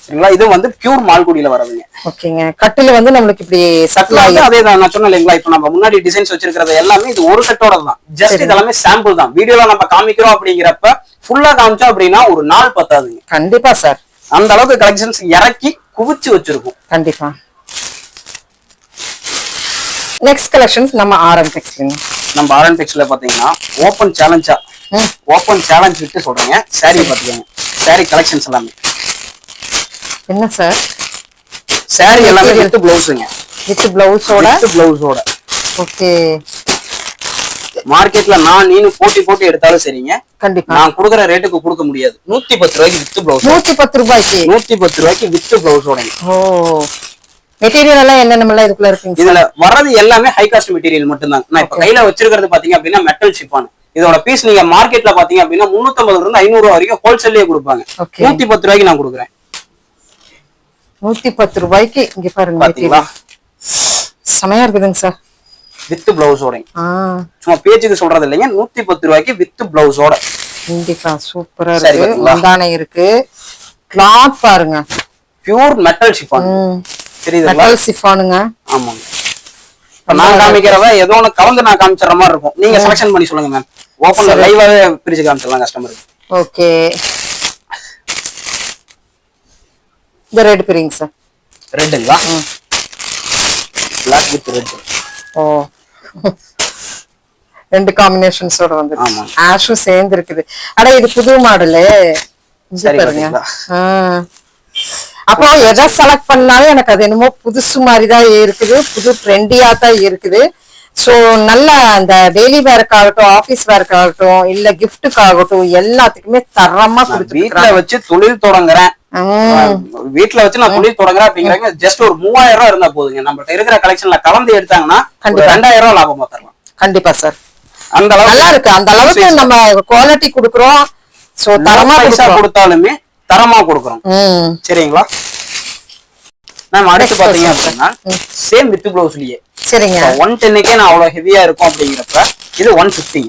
சரிங்களா? இது வந்து பியூர் மால்குடியில வரதுங்க. ஓகேங்க. கட்டில வந்து நம்மளுக்கு இப்படி சட்ல அதேதான் நான் சொன்னேன் இல்லைங்களா? இப்ப நம்ம முன்னாடி டிசைன்ஸ் வச்சிருக்கிறது எல்லாமே இது ஒரு கட்டோட தான். ஜஸ்ட் இதெல்லாமே சாம்பிள் தான். வீடியோல நம்ம காமிக்கிறோம் அப்படிங்கிறப்ப ஃபுல்லா காமிச்சோம் அப்படின்னா ஒரு நாள் பத்தாதுங்க. கண்டிப்பா சார், அந்த அளவுக்கு கலெக்ஷன்ஸ் இறக்கி குவிச்சு வச்சிருக்கோம். கண்டிப்பா. நெக்ஸ்ட் கலெக்ஷன்ஸ் நம்ம ஆரம் டெக்ஸ்டைல். நம்ம ஆரம் டெக்ஸ்டைல்ல பாத்தீங்கன்னா ஓபன் சேலஞ்ச் விட்டு சொல்றேங்க. சாரி பாத்துக்கோங்க. சாரி கலெக்ஷன்ஸ் எல்லாமே என்ன சார்? சாரி எல்லாமே வித் ப்ளவுஸ்ங்க. வித் ப்ளவுஸோட. ஓகே. மார்க்கெட்ல நீனு போட்டி எடுத்தாலும் சரிங்க, கண்டிப்பா நான் கொடுக்குற ரேட்டுக்கு கொடுக்க முடியாது. 110 ரூபாய்க்கு வித் ப்ளவுஸ். 110 ரூபாய்க்கு வித் ப்ளவுஸோட. ஓ, மெட்டீரியல் எல்லாம் என்னென்னலாம் இதுக்குள்ள இருக்குங்க? இதுல வர்றது எல்லாமே ஹை காஸ்ட் மெட்டீரியல் மட்டும் தான். நான் இப்ப கையில வச்சிருக்கிறது பாத்தீங்க அப்படின்னா மெட்டல் ஷிஃபான். இதோட பீஸ் நீங்க மார்க்கெட்ல பாத்தீங்க அப்படின்னா 350 இருந்து 500 ரூபாய் வரைக்கும் ஹோல்சேல்லயே கொடுப்பாங்க. 110 ரூபாய்க்கு நான் கொடுக்குறேன். 110 ரூபாய்க்கு இங்க பாருங்க. பாத்தீங்களா? செமையா இருக்குதுங்க சார். வித் பிளவுஸோட. சும்மா பேஜுக்கு சொல்றது இல்லைங்க. 110 ரூபாய்க்கு வித் பிளவுஸோட. கண்டிப்பா சூப்பரா இருக்கு. முந்தானை இருக்கு. கிளாத் பாருங்க, பியூர் மெட்டல் ஷிஃபான். தெரியுதுங்களா? மெட்டல் ஷிஃபானுங்க. ஆமாங்க. இப்ப நான் காமிக்கிறத ஏதோ ஒன்னு கலந்து நான் காமிச்சற மாதிரி இருக்கும். நீங்க செலக்ஷன் பண்ணி சொல்லுங்க மேம். ஓபன்ல லைவாவே பிரிச்சு காமிச்சலாம் கஸ்டமருக்கு. ஓகே. இந்த ரெட் பிரிங் சார். ரெட்டுங்களா? Black with red. ஓ, ரெண்டு காம்பினேஷன்ஸோட வந்து ஆஷும் சேர்ந்து இருக்குது. அட இது புது மாடலு. சரி பாருங்க. அப்போ எதை செலக்ட் பண்ணாலும் எனக்கு அது என்னமோ புதுசு மாதிரி தான் இருக்குது, புது ட்ரெண்டியா தான் இருக்குது. சோ நல்லா அந்த டெய்லி வேர்க்காகட்டும், ஆபீஸ் வேர்க்காகட்டும், இல்ல கிஃப்ட்டுக்காகட்டும் எல்லாத்துக்குமே தரமா வீட்டுல கொடுத்துருக்காங்க. வச்சு தொழில் தொடங்குறேன், வீட்டுல வச்சு நான் தொழில் தொடங்குறேன் அப்படிங்கிறாங்க. ஜஸ்ட் ஒரு 3000 ரூபாய் இருந்தா போதுங்க. நம்மகிட்ட இருக்கிற கலெக்ஷன்ல கலந்து எடுத்தாங்கன்னா கண்டிப்பா. 2000 ரூபாய் லாபமா தரலாம். கண்டிப்பா சார். அந்த அளவுக்கு நல்லா இருக்கு. அந்த அளவுக்கு நம்ம குவாலிட்டி கொடுக்குறோம். சோ தரமா பைசா கொடுத்தாலுமே தரமா கொடுக்குறோம். சரிங்களா மேம்? அடுத்து பாத்தீங்க அப்படின்னா சேம் வித் பிளவுஸ்லயே சரிங்க. 110க்கே நான் அவ்வளவு ஹெவியா இருக்கும் அப்படிங்கிறப்ப இது 150.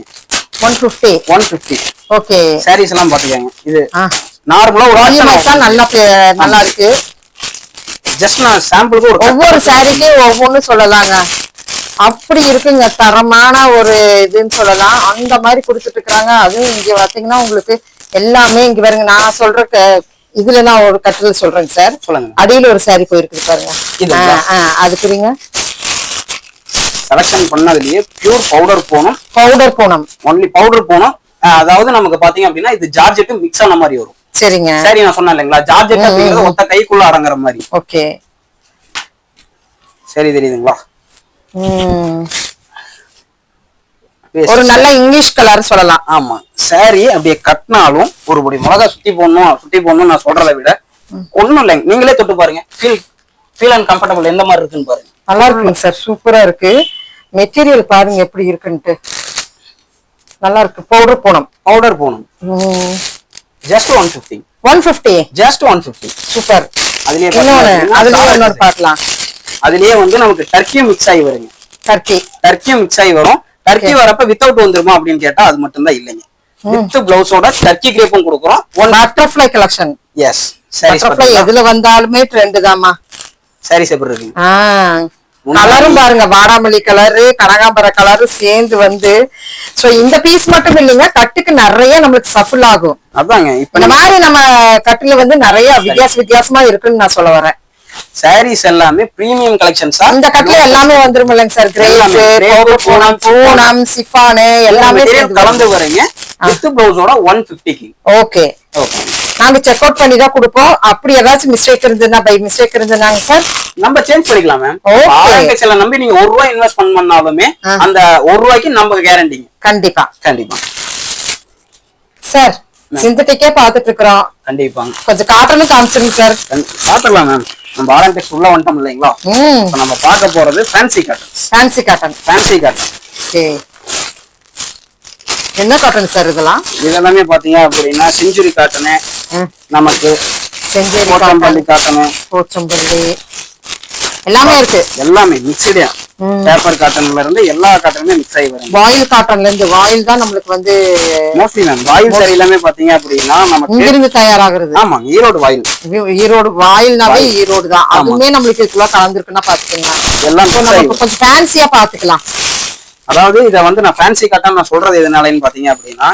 150 ஓகே. சாரீஸ் எல்லாம் பாத்துக்கோங்க. இது நார்மலா ஒரு நல்லா இருக்கு. ஜஸ்ட் நான் சாம்பிளுக்கு ஒவ்வொரு சாரிலயும் ஒவ்வொன்னு சொல்லலாங்க. அப்படி இருக்குங்க, தரமான ஒரு இதுன்னு சொல்லலாம். அந்த மாதிரி கொடுத்துட்டு இருக்காங்க. அதுவும் இங்க பாத்தீங்கன்னா உங்களுக்கு எல்லாமே இங்க பாருங்க. நான் சொல்ற இதுல நான் ஒரு கட்டில் சொல்றேங்க சார். சொல்லுங்க. அடியில ஒரு சாரி போயிருக்குது பாருங்க. அது புரியுங்க. செலக்ஷன் பண்ணதுலயே பியூர் பவுடர் போனோம். ஒன்லி பவுடர் போனோம். அதாவது நமக்கு பாத்தீங்க அப்படின்னா இது ஜார்ஜெட் மிக்ஸ் ஆன மாதிரி வரும். சரிங்க. சரி, நான் சொன்னேன் இல்லைங்களா, ஜார்ஜெட் அப்படிங்கிறது ஒத்த கைக்குள்ள அடங்குற மாதிரி. ஓகே. சரி, தெரியுதுங்களா? ஒரு நல்ல இங்கிலீஷ் கலர் சொல்லலாம். ஆமா. சாரி அப்படியே கட்டினாலும் ஒரு படி மிளகா சுத்தி போடணும் நான் சொல்றதை விட ஒண்ணும் இல்லைங்க. நீங்களே தொட்டு பாருங்க. ஃபீல் அண்ட் கம்ஃபர்டபுள் எந்த மாதிரி இருக்குன்னு பாருங்க. நல்லா இருக்குங்க சார். சூப்பரா இருக்கு. மெட்டீரியல் பாருங்க எப்படி இருக்குன்ட்டு. நல்லா இருக்கு. பவுடர் போனோம். ஜஸ்ட் 150. ஜஸ்ட் 150. சூப்பர். அதுலயே இன்னொரு பார்க்கலாம். அதுலயே வந்து நமக்கு டர்க்கி மிக்ஸ் ஆகி வருங்க. டர்க்கி மிக்ஸ் ஆகி வரும். டர்க்கி வரப்ப வித்தவுட் வந்துருமா அப்படின்னு கேட்டா அது மட்டும் தான் இல்லைங்க. வித் பிளவுஸோட டர்க்கி கிரேப்பும் கொடுக்குறோம். Butterfly collection. எஸ். பட்டர்ஃப்ளை எதுல வந்தாலுமே ட்ரெண்ட் தான்மா. சாரீஸ் எப்படி இருக்கு? கலரும் பாருங்க. வாடாமல்லி கலரு, கனகாம்பர கலரு சேர்ந்து வந்து சோ இந்த பீஸ் மட்டும் இல்லைங்க, கட்டுக்கு நிறைய நம்மளுக்கு சஃபில் ஆகும். அதாங்க இப்ப இந்த மாதிரி நம்ம கட்டுல வந்து நிறைய வித்தியாசமா இருக்குன்னு நான் சொல்ல வரேன். சாரீஸ் எல்லாமே பிரீமியம் கலெக்ஷன்ஸா இந்த கட்டுல எல்லாமே வந்துரும் இல்லைங்க சார். கிரேஸ், பூனம், சிஃபான் எல்லாமே கலந்து வரீங்க. வித் பிளவுஸோட 150. ஓகே. நாங்க செக் அவுட் பண்ணி தான் கொடுப்போம். அப்படி ஏதாச்சும் மிஸ்டேக் இருந்ததுன்னா பை மிஸ்டேக் இருந்ததுனாங்க சார் நம்ம சேஞ்ச் பண்ணிக்கலாம் மேம். ஆர்என்எக்ஸ்ல நம்பி நீங்க 1 ரூபாய் இன்வெஸ்ட் பண்ணாலுமே அந்த 1 ரூபாய்க்கு நமக்கு கேரண்டிங்க. கண்டிப்பா சார். சிந்தட்டிக்கே பாத்துட்டு இருக்கிறோம். கண்டிப்பாங்க. கொஞ்சம் காட்டனும் காமிச்சிருங்க சார். காட்டலாம் மேம். நம்ம ஆர்என்எக்ஸ் உள்ள வந்துட்டோம் இல்லைங்களா? நம்ம பார்க்க போறது ஃபேன்சி காட்டன். ஓகே. என்ன காட்டன் சார் இதெல்லாம்? இதெல்லாமே பாத்தீங்க அப்படின்னா செஞ்சுரி காட்டனு, நமக்கு போச்சம்பள்ளி காட்டனு, எல்லாமே இருக்கு. எல்லாமே மிக்ஸ்டா. பேப்பர் காட்டன்ல இருந்து எல்லா காட்டனுமே மிக்ஸ் ஆகி வரும். வாயில் காட்டன்ல இருந்து வாயில் தான் நமக்கு வந்து மோஸ்ட்லி மேம். வாயில் சாரி எல்லாமே பாத்தீங்க அப்படின்னா நமக்கு இங்க இருந்து தயாராகிறது. ஆமா, ஈரோடு வாயில்னாவே ஈரோடு தான். அதுவுமே நம்மளுக்கு இதெல்லாம் கலந்துருக்குன்னா பாத்துக்கோங்க. எல்லாம் கொஞ்சம் ஃபேன்சியா பாத்துக்கலாம். அதாவது இத வந்து நான் ஃபேன்சி காட்டன் நான் சொல்றது எதனாலன்னு பாத்தீங்க அப்படின்னா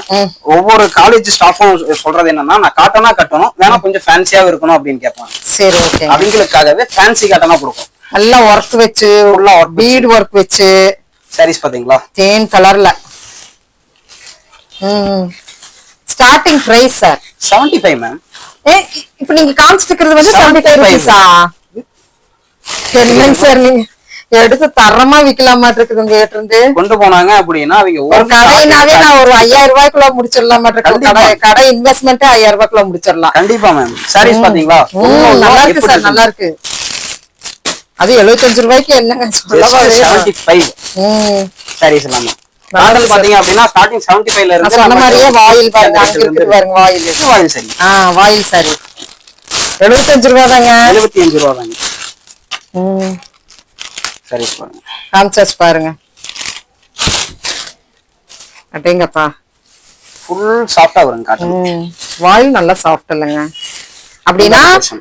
ஒவ்வொரு காலேஜ் ஸ்டாஃபும் சொல்றது என்னன்னா நான் காட்டனா கட்டணும், வேணா கொஞ்சம் ஃபேன்சியாவும் இருக்கணும் அப்படின்னு கேட்பாங்க. சரி, ஓகே. அவங்களுக்காகவே ஃபேன்சி காட்டனா கொடுக்கும். நல்லா ஒர்க் வச்சு, பீட் ஒர்க் வச்சு சாரீஸ் பாத்தீங்களா? தேன் கலர்ல. Starting price sir 75 ma'am. இப்போ நீங்க காமிச்சிட்டு இருக்கிறது வந்து 75 ரூபீஸா? சரிங்க சார். நீங்க எடுத்து தரமா விக்கலாமா இருக்குது உங்க கிட்ட இருந்து கொண்டு போனாங்க அப்படின்னா அவங்க ஒரு கடைனாவே நான் ஒரு 5000 ரூபாய்க்குள்ள முடிச்சிடலாம். கடை இன்வெஸ்ட்மெண்ட் 5000 ரூபாய்க்குள்ள முடிச்சிடலாம். கண்டிப்பா மேம். சாரீஸ் பாத்தீங்களா? நல்லா இருக்கு சார். நல்லா இருக்கு. அது 75 ரூபாய்க்கு என்னங்க சொல்லவா? 75 சாரீஸ் எல்லாமே காட்டன் பாத்தீங்க அப்படின்னா ஸ்டார்டிங் 75ல இருந்து சொன்ன மாதிரியே வாயில் பாருங்க. அங்க இருக்குது பாருங்க வாயில். வாயில் சாரி. வாயில் சாரி 75 ரூபாய் தாங்க. 75 ரூபாய் தாங்க. சரி பாருங்க. காமிச்சாச்சு பாருங்க. அடேங்கப்பா. ஃபுல் சாஃப்ட்டா வரும் காட்டன். வாயில் நல்லா சாஃப்ட் இல்லங்க. அப்படினா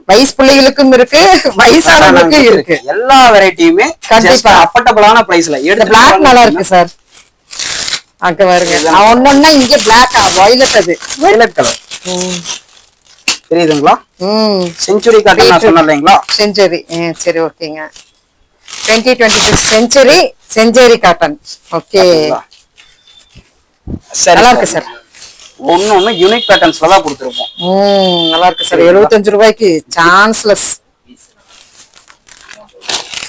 வயசு பிள்ளைகளுக்கும் இருக்கு, வயசானவங்களுக்கும் இருக்கு. எல்லா வெரைட்டியுமே கண்டிப்பா அஃபோர்டபிளான பிரைஸ்ல. இந்த Black நல்லா இருக்கு சார். அங்க பாருங்க. ஒண்ணொண்ணா இங்க Black வயலட் அது. Violet colour. தெரியுதுங்களா? செஞ்சுரி காட்டன் நான் சொன்னேன்ங்களா? செஞ்சுரி. சரி, ஓகேங்க. 2026 செஞ்சுரி காட்டன். ஓகே. நல்லா இருக்கு சார். ஒண்ணு யூனிக் பேட்டர்ன்ஸ்ல தான் கொடுத்திருப்போம். நல்லா இருக்கு சார். 75 ரூபாய்க்கு சான்ஸ்லெஸ்.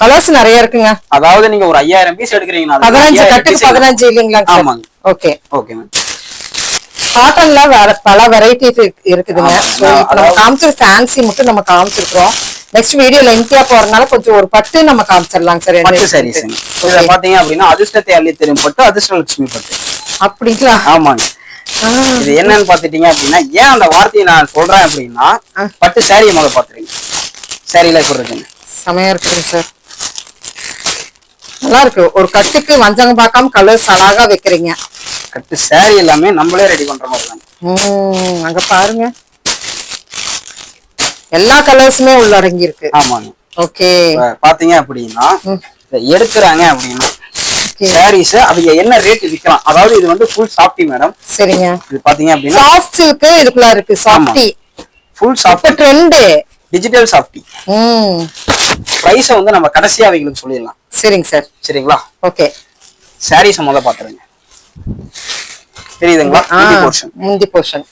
கலர்ஸ் நிறைய இருக்குங்க. அதாவது நீங்க ஒரு 5000 பீஸ் எடுக்கிறீங்கன்னா 15 கட்டுக்கு 15 இல்லைங்களா சார்? ஆமாங்க. Okay okay ma'am. காட்டன்ல வேற பல வெரைட்டிஸ் இருக்குதுங்க. நம்ம காமிச்ச ஃபேன்சி மட்டும் நம்ம காமிச்சிருக்கோம். நெக்ஸ்ட் வீடியோ லென்த்தியா போறதுனால கொஞ்சம் ஒரு பட்டு நம்ம காமிச்சிடலாம் சார். பட்டு சாரீஸ் இதுல பாத்தீங்க அப்படின்னா அதிர்ஷ்டத்தை அள்ளி தரும் பட்டு, அதிர்ஷ்டலட்சுமி பட்டு. அப்படிங்களா? ஆமாங்க. இது என்னன்னு பாத்துட்டீங்க அப்படின்னா, ஏன் அந்த வார்த்தையை நான் சொல்றேன் அப்படின்னா, பட்டு சாரியை முதல்ல பாத்துருங்க. சாரியில எப்படி இருக்குங்க? செமையா இருக்குங்க சார். நல்லா இருக்கு. ஒரு கட்டுக்கு வஞ்சகம் பார்க்காம கலர்ஸ் அழகா வைக்கிறீங்க. கட்டு சாரி எல்லாமே நம்மளே ரெடி பண்ற மாதிரி தாங்க. அங்க பாருங்க, எல்லா கலர்ஸுமே உள்ளடங்கி இருக்கு. ஆமாங்க. ஓகே. பாத்தீங்க அப்படின்னா எடுக்கிறாங்க அப்படின்னா சாரீஸ் அவங்க என்ன ரேட் விக்கலாம். அதாவது இது வந்து ஃபுல் சாஃப்டி மேடம். சரிங்க. இது பாத்தீங்க அப்படின்னா சாஃப்ட் சில்க் இதுக்குள்ள இருக்கு. Softy full soft trend digital softy. Price வந்து நம்ம கடைசியா அவங்களுக்கு சொல்லிடலாம். சரிங்க சார். சரிங்களா? ஓகே. சாரீஸ் முதல்ல பாத்துருங்க. தெரியுதுங்களா? முந்தி போர்ஷன்.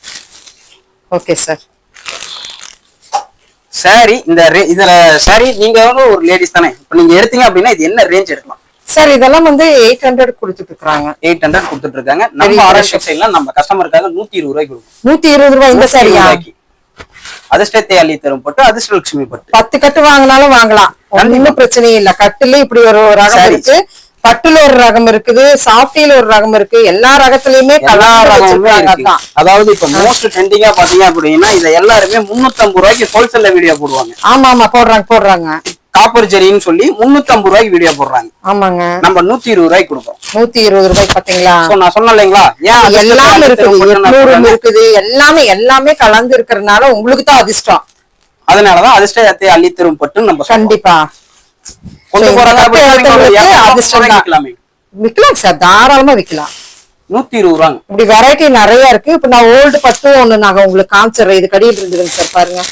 Okay sir. சாரி இந்த இதுல சாரி நீங்க ஒரு லேடிஸ் தானே, இப்ப நீங்க எடுத்தீங்க அப்படின்னா இது என்ன ரேஞ்ச் எடுக்கலாம் சார்? இதெல்லாம் வந்து 800 கொடுத்துட்டு இருக்காங்க. 800 கொடுத்துட்டு இருக்காங்க. நம்ம ஆர்எஸ் சைடுல நம்ம கஸ்டமருக்காக 120 ரூபாய்க்கு கொடுக்கும். 120 ரூபாய் இந்த சாரியா? அதிர்ஷ்டத்தை அள்ளி தரும் பட்டு, அதிர்ஷ்டலட்சுமி பட்டு. 10 கட்டு வாங்கினாலும் வாங்கலாம், ஒன்னும் பிரச்சனை இல்ல. கட்டுல இப்படி ஒரு ரகம் இருக்கு, பட்டுல ஒரு ரகம் இருக்குது, சாஃப்டில ஒரு ரகம் இருக்கு. எல்லா ரகத்திலயுமே அதாவது இப்ப மோஸ்ட் ட்ரெண்டிங்கா பாத்தீங்க அப்படின்னா இத எல்லாருமே 350 ரூபாய்க்கு ஹோல்சேல்ல வீடியோ போடுவாங்க. ஆமா ஆமா போடுறாங்க. காப்பர் ஜெரின்னு சொல்லி 350 ரூபாய்க்கு வீடியோ போடுறாங்க. ஆமாங்க. நம்ம 120 ரூபாய்க்கு கொடுப்போம். 120 ரூபாய் பாத்தீங்களா? நான் சொன்னேன் இல்லைங்களா, ஏன் எல்லாமே இருக்குது, எல்லாமே கலந்து இருக்கிறதுனால உங்களுக்கு தான் அதிர்ஷ்டம். அதனாலதான் அதிர்ஷ்டத்தை அள்ளி தரும் பட்டு நம்ம கண்டிப்பா கொண்டு போறாங்க. விக்கலாம் சார், தாராளமா விக்கலாம். 120 ரூபாங்க. இப்படி வெரைட்டி நிறைய இருக்கு. இப்ப நான் ஓல்டு பட்டு ஒண்ணு நாங்க உங்களுக்கு காமிச்சிடுறேன். இது கடியில் இருந்துருங்க சார், பாருங்க.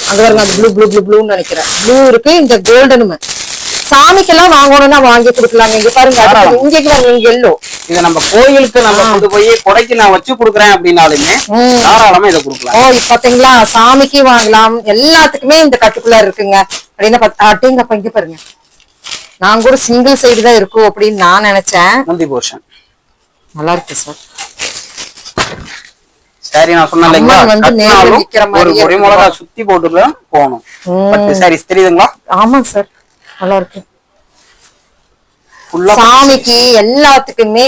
அங்க பாருங்க, ப்ளூன்னு நினைக்கிறேன். ப்ளூ இருக்கு, இந்த கோல்டனும். சாமிக்கெல்லாம் வாங்கணும்னா வாங்கி கொடுக்கலாம். இங்க பாருங்க, இங்க எல்லோ. இது நம்ம கோயிலுக்கு நம்ம கொண்டு போய் கொடைக்கு நான் வச்சு கொடுக்குறேன் அப்படின்னாலுமே தாராளமா இதை கொடுக்கலாம். பாத்தீங்களா, சாமிக்கு வாங்கலாம், எல்லாத்துக்குமே இந்த கட்டுக்குள்ள இருக்குங்க. அப்படின்னா இங்க பாருங்க, நான் கூட சிங்கிள் சைடு தான் இருக்கும் அப்படின்னு நான் நினைச்சேன். முந்தி போர்ஷன் நல்லா இருக்கு சார். சரி, நான் சொன்னேன் ஒரு மிளகா சுத்தி போட்டு போகணும். பட்டு சாரீஸ் தெரியுதுங்களா? ஆமாங்க சார், நல்லா இருக்கு. சாமிக்கு எல்லாத்துக்குமே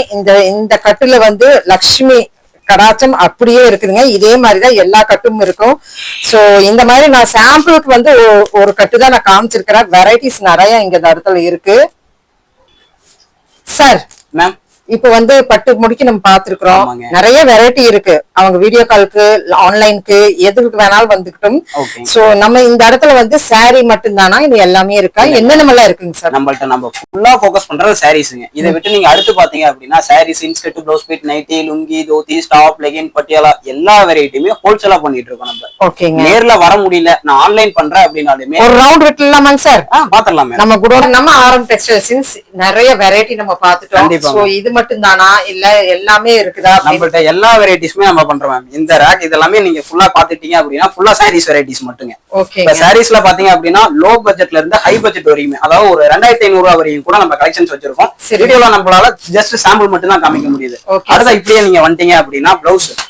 இந்த கட்டுல வந்து லக்ஷ்மி கடாச்சம் அப்படியே இருக்குதுங்க. இதே மாதிரிதான் எல்லா கட்டும் இருக்கும். சோ இந்த மாதிரி நான் சாம்பிளுக்கு வந்து ஒரு கட்டு தான் நான் காமிச்சிருக்கிறேன். வெரைட்டிஸ் நிறைய இங்க இந்த இடத்துல இருக்கு சார். மேம் இப்ப வந்து பட்டு முடிக்கு நம்ம பாத்துருக்கோம், நிறைய வெரைட்டி இருக்கு. அவங்க வீடியோ காலுக்கு, ஆன்லைனுக்கு, எதுக்கு வேணாலும் வந்துகிட்டும். சோ நம்ம இந்த இடத்துல வந்து சாரி மட்டும் தானா, இது எல்லாமே இருக்கா? என்னென்ன இருக்குங்க சார்? நம்மள்ட்ட நம்ம ஃபுல்லா ஃபோக்கஸ் பண்றது சாரீஸ்ங்க. இதை விட்டு நீங்க அடுத்து பாத்தீங்க அப்படின்னா sarees, inskirt, blouse bit, nighty, lungi, dhoti, ஸ்டாப், லெகின், பட்டியாலா எல்லா வெரைட்டியுமே ஹோல்சேலா பண்ணிட்டு இருக்கோம். நம்ம ஓகேங்க. நேர்ல வர முடியல, நான் ஆன்லைன் பண்றேன் அப்படின்னாலுமே ஒரு ரவுண்ட் விட்டுலாமாங்க சார்? பாத்துடலாம். நம்ம கூட நம்ம ஆரம் டெக்ஸ்டைல்ஸ் நிறைய வெரைட்டி நம்ம பாத்துட்டோம். சோ இது மட்டும் தானா இல்ல எல்லாமே இருக்குதா? நம்மள்ட்ட எல்லா வெரைட்டிஸ்மே நம்ம பண்றோம் மேம். இந்த ரேக் இதெல்லாமே நீங்க ஃபுல்லா பாத்துட்டீங்க அப்படின்னா ஃபுல்லா சாரீஸ் வெரைட்டிஸ் மட்டுங்க. ஓகே. இப்ப சாரீஸ்ல பாத்தீங்க அப்படின்னா லோ பட்ஜெட்ல இருந்து ஹை பட்ஜெட் வரையுமே, அதாவது ஒரு 2500 ரூபாய் வரையும் கூட நம்ம கலெக்ஷன்ஸ் வச்சிருக்கோம். வீடியோல நம்மளால ஜஸ்ட் சாம்பிள் மட்டும் தான் காமிக்க முடியுது. அடுத்த இப்படியே நீங்க வந்துட்டீங்க அப்படின்னா பிளவுஸ்ல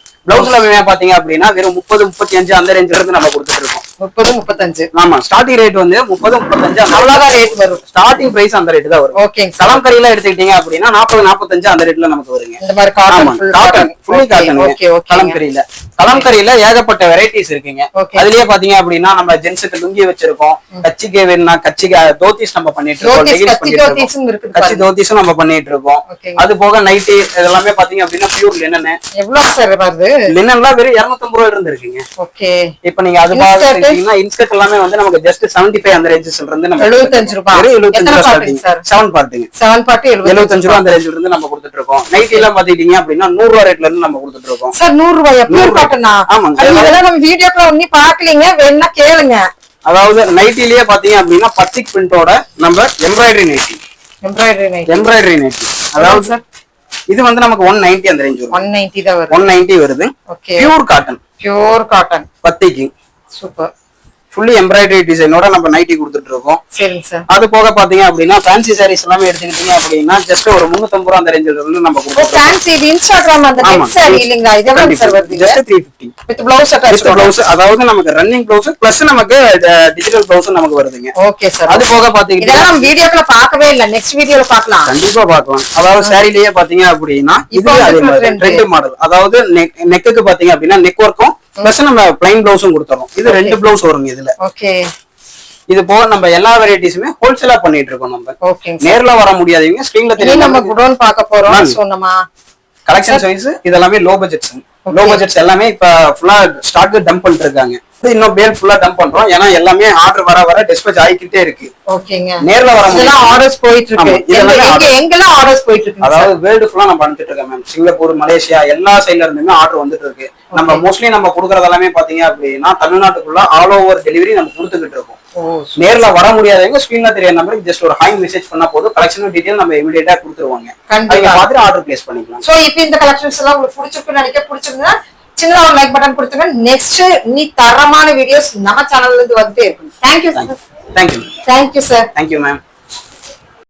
பாத்தீங்க அப்படின்னா வெறும் 30, 35 அந்த ரேஞ்சில இருந்து நம்ம கொடுத்துட்டு இருக்கோம். 30, 35. ஆமா, ஸ்டார்டிங் ரேட் வந்து 30, 35 அவ்வளவுதான் ரேட் வரும். ஸ்டார்டிங் பிரைஸ் அந்த ரேட் தான் வரும். ஓகே. கலம்கரியில எடுத்துக்கிட்டீங்க அப்படின்னா 40, 45 அந்த ரேட்ல நமக்கு வருங்க. இந்த மாதிரி cotton fully cotton. Okay okay. கலம்கரியில ஏகப்பட்ட வெரைட்டிஸ் இருக்குங்க. அதுலயே பாத்தீங்க அப்படின்னா நம்ம ஜென்ஸுக்கு லுங்கி வச்சிருக்கோம், கச்சிகே வேணும்னா கச்சிகே தோத்திஸ் நம்ம பண்ணிட்டு இருக்கோம், கச்சி தோத்திஸும் நம்ம பண்ணிட்டு இருக்கோம். அது போக நைட்டி இதெல்லாமே பாத்தீங்க அப்படின்னா பியூர் லினன். எவ்வளவு சார் வருது? லினன்லாம் வெறும் 250 ரூபாய் இருந்து இருக்குங்க. ஓகே. இப்போ நீங்க அது பாத்தீங்கன்னா இன்ஸ்கர்ட் எல்லாமே வந்து நமக்கு ஜஸ்ட் 75 அந்த ரேஞ்ச்ல இருந்து நம்ம 75 ரூபாய் 75 ரூபாய் சார். 7 பார்ட்டுங்க. 7 பார்ட் 75 ரூபாய் அந்த ரேஞ்ச்ல இருந்து நம்ம கொடுத்துட்டு இருக்கோம். நைட்டி எல்லாம் பாத்தீங்க அப்படின்னா 100 ரூபாய் ரேட்ல இருந்து நம்ம கொடுத்துட்டு இருக்கோம். சார் 100 ரூபாய் பியூர் காட்டனா? ஆமாங்க. இதெல்லாம் நம்ம வீடியோக்குள்ள ஒண்ணி பார்க்கலீங்க, வேணா கேளுங்க. அதாவது நைட்டிலேயே பாத்தீங்க அப்படின்னா பத்திக் பிரிண்டோட நம்ம எம்ப்ராய்டரி நைட்டி. அதாவது சார் இது வந்து நமக்கு 190 அந்த ரேஞ்ச் வரும். 190 தான் வருது. 190 வருது. ஓகே. பியூர் காட்டன் பத்திக்கு. சூப்பர். ஃபுல்லி எம்ப்ராய்டரி டிசைனோட நம்ம நைட்டி கொடுத்துட்டு இருக்கோம். சரிங்க சார். அது போக பாத்தீங்க அப்படின்னா ஃபேன்சி சாரீஸ் எல்லாமே எடுத்துக்கிட்டீங்க அப்படின்னா ஜஸ்ட் ஒரு 350 ரூபா அந்த ரேஞ்சில இருந்து நம்ம கொடுத்துருக்கோம். ஃபேன்சி இன்ஸ்டாகிராம் அந்த நெட் சாரி இல்லீங்களா? இது எவ்வளவு சார் வருது? Just 350 with blouse attach. With blouse, அதாவது நமக்கு ரன்னிங் ப்ளவுஸ் பிளஸ் நமக்கு டிஜிட்டல் ப்ளவுஸ் நமக்கு வருதுங்க. Okay sir. அது போக பாத்தீங்கன்னா இதெல்லாம் நம்ம வீடியோக்குள்ள பார்க்கவே இல்ல, நெக்ஸ்ட் வீடியோல பார்க்கலாம். கண்டிப்பா பார்க்கலாம். அதாவது சாரிலேயே பாத்தீங்க அப்படின்னா இது அதே மாதிரி ரெண்டு மாடல், அதாவது நெக்குக்கு பாத்தீங்க அப்படின்னா நெக் ஒர்க்கும் பிளஸ் நம்ம பிளைன் ப்ளவுஸும் கொடுத்துறோம். இது 2 ப்ளவுஸ் வருங்க இதுல. ஓகே. இது போக நம்ம எல்லா வெரைட்டிஸுமே ஹோல்சேலா பண்ணிட்டு இருக்கோம். நம்ம ஓகேங்க. நேர்ல வர முடியாதவங்க ஸ்கிரீன்ல தெரியும். நம்ம குடோன் பார்க்க போறோம் சொன்னமா. கலெக்ஷன் சைஸ் இதெல்லாமே லோ பட்ஜெட்ஸ். லோ பட்ஜெட்ஸ் எல்லாமே இப்ப ஃபுல்லா ஸ்டாக் டம்ப் பண்ணிட்டு இருக்காங்க. இன்னும் பேல் ஃபுல்லா டம்ப் பண்றோம். ஏன்னா எல்லாமே ஆர்டர் வர டிஸ்பேச் ஆகிக்கிட்டே இருக்கு. ஓகேங்க. நேர்ல வர இதெல்லாம் ஆர்டர்ஸ் போயிட்டு இருக்கு. எங்கெல்லாம் ஆர்டர்ஸ் போயிட்டு இருக்கு? அதாவது வேர்ல்டு ஃபுல்லா நம்ம அனுப்பிட்டு இருக்கோம் மேம். சிங்கப்பூர், மலேசியா எல்லா சைடுல இருந்துமே ஆர்டர் வந்துட்டு இருக்கு. நம்ம மோஸ்ட்லி நம்ம கொடுக்கறது எல்லாமே பாத்தீங்க அப்படின்னா தமிழ்நாட்டுக்குள்ள ஆல் ஓவர் டெலிவரி நம்ம கொடுத்துக்கிட்டு இருக்கோம். நேர்ல வர முடியாதவங்க ஸ்கிரீன்ல தெரிய நம்பருக்கு ஜஸ்ட் ஒரு ஹை மெசேஜ் பண்ணா போதும், கலெக்ஷன் டீடைல் நம்ம இமிடியேட்டா கொடுத்துருவாங்க. நீங்க பார்த்து ஆர்டர் பிளேஸ் பண்ணிக்கலாம். சோ இப்போ இந்த கலெக்ஷன்ஸ் எல்லாம் உங்களுக்கு பிடிச்சிருக்குன்னு நினைக்க பிடிச்சிருந்தா சின்னதா ஒரு லைக் பட்டன் கொடுத்துங்க. நெக்ஸ்ட் நீ தரமான வீடியோஸ் நம்ம சேனல்ல இருந்து வந்துட்டே இருக்கும். Thank you. Thank you. Thank you sir. Thank you ma'am.